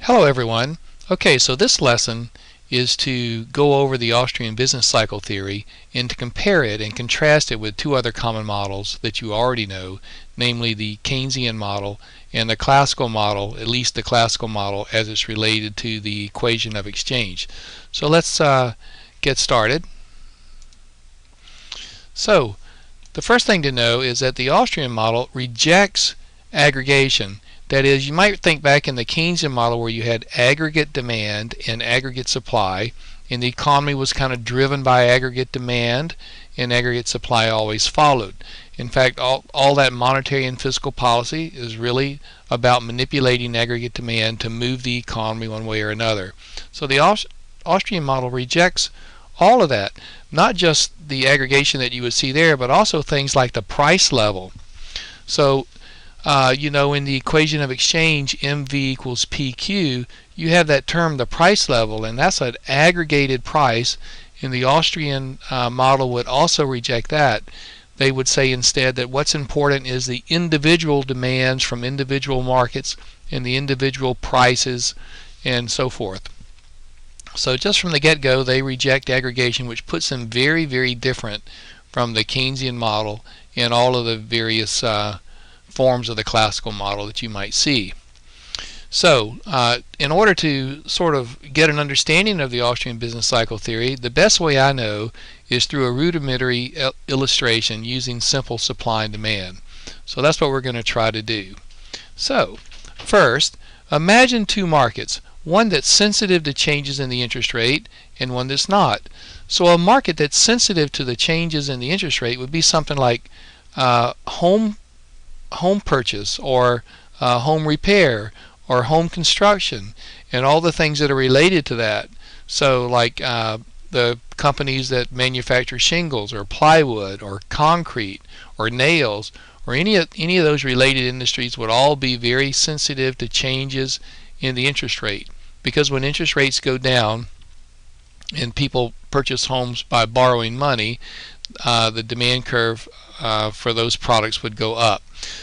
Hello everyone. Okay, so this lesson is to go over the Austrian business cycle theory and to compare it and contrast it with two other common models that you already know, namely the Keynesian model and the classical model, at least the classical model as it's related to the equation of exchange. So let's get started. So the first thing to know is that the Austrian model rejects aggregation. That is, you might think back in the Keynesian model where you had aggregate demand and aggregate supply, and the economy was kind of driven by aggregate demand, and aggregate supply always followed. In fact, all that monetary and fiscal policy is really about manipulating aggregate demand to move the economy one way or another. So the Austrian model rejects all of that, not just the aggregation that you would see there, but also things like the price level. So you know, in the equation of exchange, MV equals PQ, you have that term, the price level, and that's an aggregated price. And the Austrian model would also reject that. They would say instead that what's important is the individual demands from individual markets and the individual prices and so forth. So just from the get-go, they reject aggregation, which puts them very, very different from the Keynesian model and all of the various forms of the classical model that you might see. So in order to sort of get an understanding of the Austrian business cycle theory, the best way I know is through a rudimentary illustration using simple supply and demand. So that's what we're going to try to do. So first, imagine two markets, one that's sensitive to changes in the interest rate and one that's not. So a market that's sensitive to the changes in the interest rate would be something like home purchase or home repair or home construction and all the things that are related to that. So like the companies that manufacture shingles or plywood or concrete or nails or any of those related industries would all be very sensitive to changes in the interest rate, because when interest rates go down and people purchase homes by borrowing money, the demand curve for those products would go up.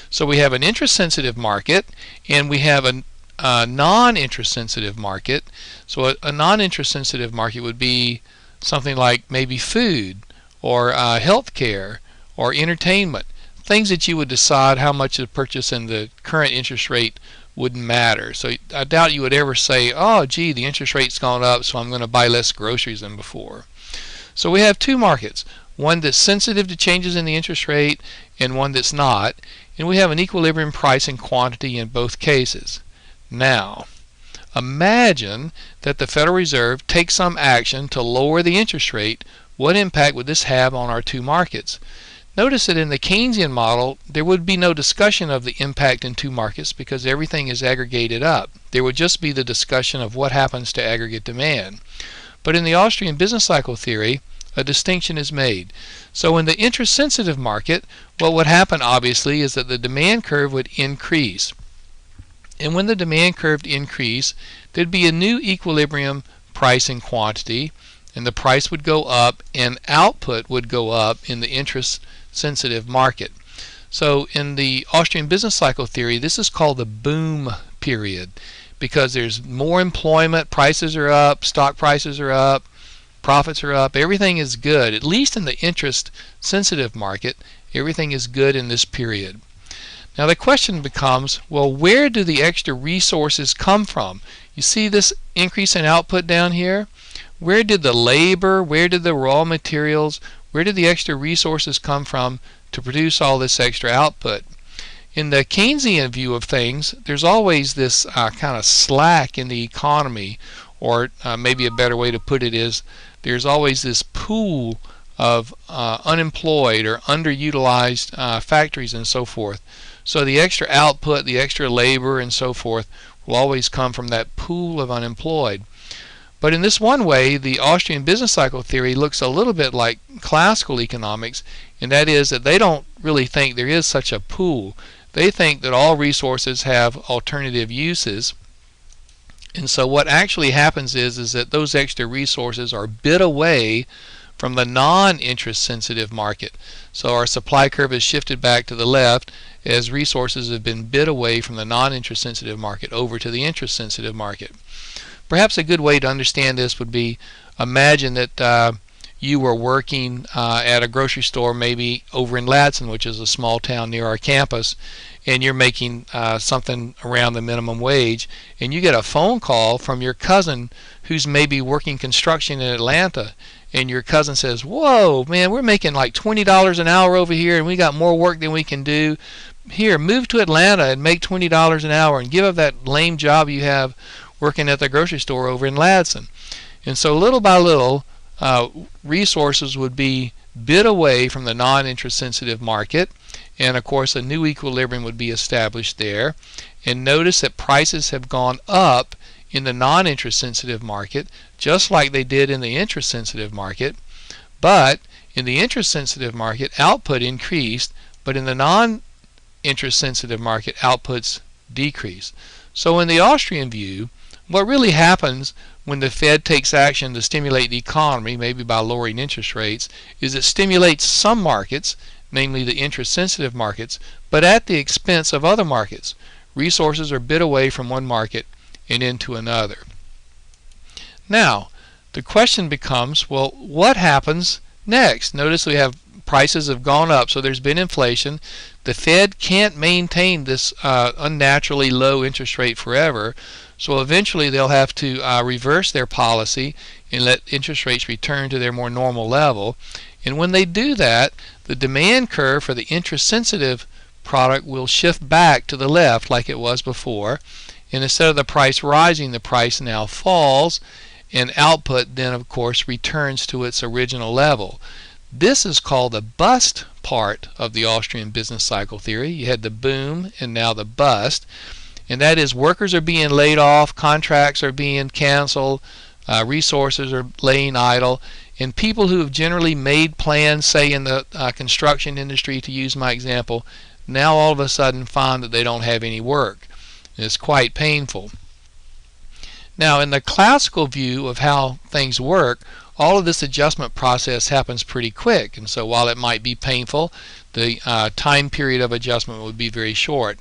So we have an interest-sensitive market and we have a non-interest-sensitive market. So a non-interest-sensitive market would be something like maybe food or health care or entertainment, things that you would decide how much to purchase and the current interest rate wouldn't matter. So I doubt you would ever say, oh gee, the interest rate's gone up so I'm going to buy less groceries than before. So we have two markets, one that's sensitive to changes in the interest rate and one that's not, and we have an equilibrium price and quantity in both cases. Now imagine that the Federal Reserve takes some action to lower the interest rate. What impact would this have on our two markets? Notice that in the Keynesian model there would be no discussion of the impact in two markets because everything is aggregated up. There would just be the discussion of what happens to aggregate demand. But in the Austrian business cycle theory, a distinction is made. So in the interest-sensitive market, what would happen obviously is that the demand curve would increase. And when the demand curve increased, there'd be a new equilibrium price and quantity, and the price would go up and output would go up in the interest-sensitive market. So in the Austrian business cycle theory, this is called the boom period, because there's more employment, prices are up, stock prices are up, profits are up, everything is good. At least in the interest-sensitive market, everything is good in this period. Now the question becomes, well, where do the extra resources come from? You see this increase in output down here? Where did the labor, where did the raw materials, where did the extra resources come from to produce all this extra output? In the Keynesian view of things, there's always this kind of slack in the economy, or maybe a better way to put it is there's always this pool of unemployed or underutilized factories and so forth. So the extra output, the extra labor and so forth will always come from that pool of unemployed. But in this one way, the Austrian business cycle theory looks a little bit like classical economics, and that is that they don't really think there is such a pool. They think that all resources have alternative uses. And so what actually happens is that those extra resources are bid away from the non-interest sensitive market. So our supply curve is shifted back to the left as resources have been bid away from the non-interest sensitive market over to the interest sensitive market. Perhaps a good way to understand this would be, imagine that you were working at a grocery store maybe over in Ladson, which is a small town near our campus, and you're making something around the minimum wage, and you get a phone call from your cousin who's maybe working construction in Atlanta, and your cousin says, "Whoa, man, we're making like $20 an hour over here, and we got more work than we can do. Here, move to Atlanta and make $20 an hour and give up that lame job you have working at the grocery store over in Ladson." And so little by little, resources would be bid away from the non-interest sensitive market, and of course a new equilibrium would be established there. And notice that prices have gone up in the non-interest sensitive market just like they did in the interest sensitive market, but in the interest sensitive market output increased, but in the non-interest sensitive market outputs decreased. So in the Austrian view, what really happens when the Fed takes action to stimulate the economy, maybe by lowering interest rates, is it stimulates some markets, namely the interest-sensitive markets, but at the expense of other markets. Resources are bid away from one market and into another. Now, the question becomes, well, what happens next? Notice we have prices have gone up, so there's been inflation. The Fed can't maintain this unnaturally low interest rate forever, so eventually they'll have to reverse their policy and let interest rates return to their more normal level. And when they do that, the demand curve for the interest-sensitive product will shift back to the left like it was before. And instead of the price rising, the price now falls, and output then of course returns to its original level. This is called the bust part of the Austrian business cycle theory. You had the boom and now the bust, and that is workers are being laid off, contracts are being canceled, resources are laying idle, and people who have generally made plans, say in the construction industry, to use my example, now all of a sudden find that they don't have any work. It's quite painful. Now, in the classical view of how things work, all of this adjustment process happens pretty quick, and so while it might be painful, the time period of adjustment would be very short.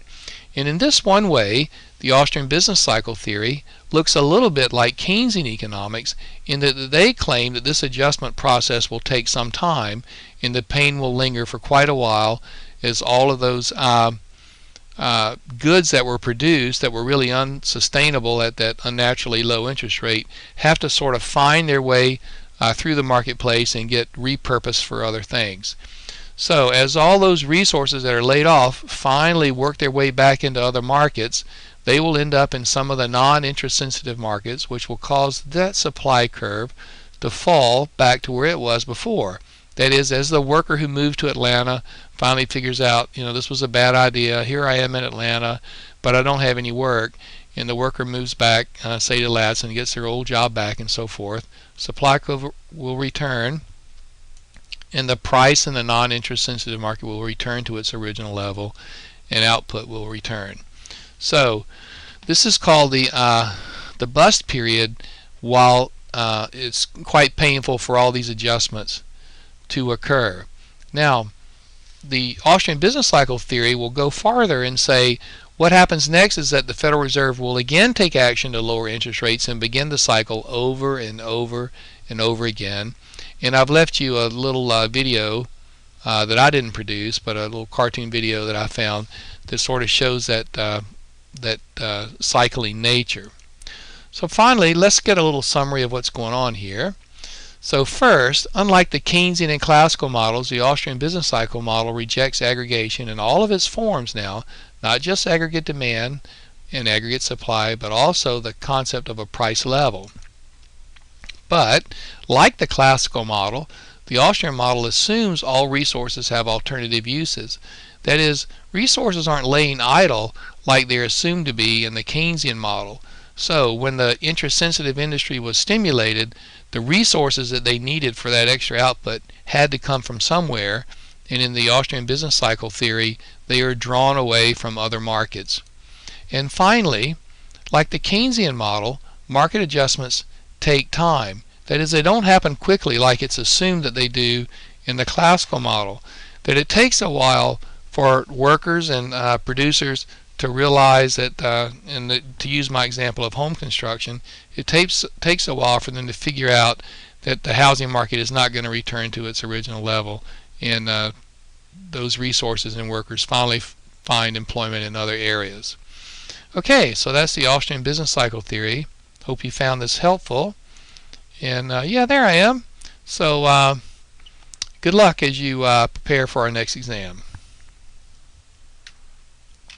And in this one way, the Austrian business cycle theory looks a little bit like Keynesian economics in that they claim that this adjustment process will take some time and the pain will linger for quite a while as all of those goods that were produced that were really unsustainable at that unnaturally low interest rate have to sort of find their way through the marketplace and get repurposed for other things. So as all those resources that are laid off finally work their way back into other markets, they will end up in some of the non-interest sensitive markets, which will cause that supply curve to fall back to where it was before. That is, as the worker who moved to Atlanta finally figures out, this was a bad idea, here I am in Atlanta, but I don't have any work, and the worker moves back, say to Ladson, gets their old job back and so forth, supply curve will return, and the price in the non-interest sensitive market will return to its original level, and output will return. So this is called the bust period, while it's quite painful for all these adjustments to occur. Now, the Austrian business cycle theory will go farther and say what happens next is that the Federal Reserve will again take action to lower interest rates and begin the cycle over and over and over again. And I've left you a little video that I didn't produce, but a little cartoon video that I found that sort of shows that cycling nature. So finally, let's get a little summary of what's going on here. So first, unlike the Keynesian and classical models, the Austrian business cycle model rejects aggregation in all of its forms now, not just aggregate demand and aggregate supply, but also the concept of a price level. But, like the classical model, the Austrian model assumes all resources have alternative uses. That is, resources aren't laying idle like they're assumed to be in the Keynesian model. So, when the interest-sensitive industry was stimulated, the resources that they needed for that extra output had to come from somewhere, and in the Austrian business cycle theory, they are drawn away from other markets. And finally, like the Keynesian model, market adjustments take time. That is, they don't happen quickly like it's assumed that they do in the classical model. That it takes a while for workers and producers to realize that, to use my example of home construction, it takes a while for them to figure out that the housing market is not going to return to its original level, and those resources and workers finally find employment in other areas. Okay, so that's the Austrian business cycle theory. Hope you found this helpful. And yeah, there I am. So good luck as you prepare for our next exam.